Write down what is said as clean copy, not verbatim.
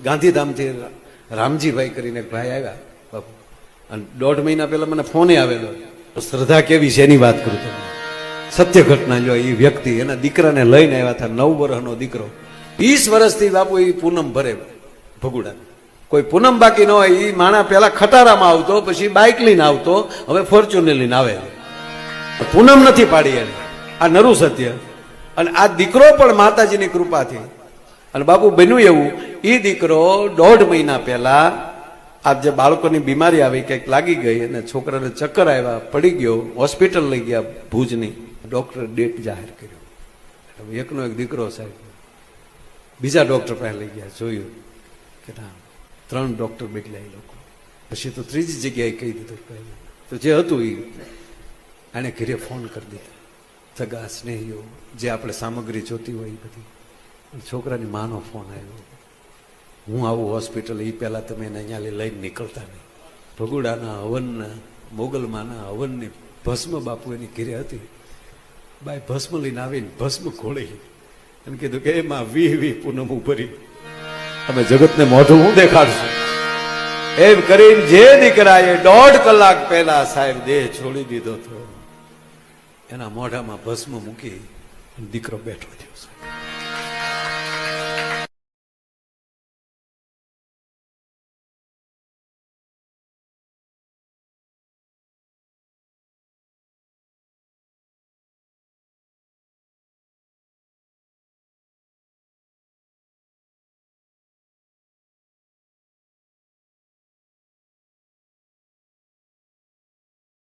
ગાંધીધામથી રામજીભાઈ કરીને એક ભાઈ આવ્યા બાપુ, અને 1.5 મહિના પહેલા મને ફોને આવેલો. શ્રદ્ધા કેવી છે એની વાત કરું તમને. સત્ય ઘટના જો, એ વ્યક્તિ એના દીકરાને લઈને આવ્યા હતા, 9 વર્ષનો દીકરો. 20 વર્ષથી બાપુ એ પૂનમ ભરે ભગુડા. કોઈ પૂનમ બાકી ન હોય. એ માણા પેલા ખટારામાં આવતો, પછી બાઇક લઈને આવતો, હવે ફોર્ચ્યુનર લઈને આવે. પૂનમ નથી પાડી એને. આ નરું સત્ય. અને આ દીકરો પણ માતાજીની કૃપાથી. અને બાપુ બન્યું એવું, એ દીકરો 1.5 મહિના પહેલા આ જે બાળકોની બીમારી આવી, કંઈક લાગી ગઈ અને છોકરાને ચક્કર આવ્યા, પડી ગયો, હોસ્પિટલ લઈ ગયા ભુજની. ડોક્ટરે ડેટ જાહેર કર્યો. એકનો એક દીકરો સાહેબ બીજા ડોક્ટર પાસે લઈ ગયા, જોયું કે ના 3 ડોક્ટર બદલ્યા એ લોકો. પછી તો ત્રીજી જગ્યાએ કહી દીધું. તો જે હતું એ આને ઘરે ફોન કરી દીધા, સગા સ્નેહીઓ, જે આપણે સામગ્રી જોતી હોય એ બધી. છોકરાની માનો ફોન આવ્યો, હું આવું હોસ્પિટલ, એ પહેલાં તમે એને અહીંયા લઈને નીકળતા નહીં. ભગુડાના હવનના, મોગલમાના હવનની ભસ્મ બાપુ એની ઘરે હતી. બાઈ ભસ્મ લઈને આવીને ભસ્મ ખોળી એમ કીધું કે એમાં 20 પૂનમ ભરી તમે જગતને મોઢું હું દેખાડશું. એમ કરીને જે દીકરાએ 1.5 કલાક પહેલા સાહેબ દેહ છોડી દીધો હતો, એના મોઢામાં ભસ્મ મૂકી દીકરો બેઠો થયો સાહેબ.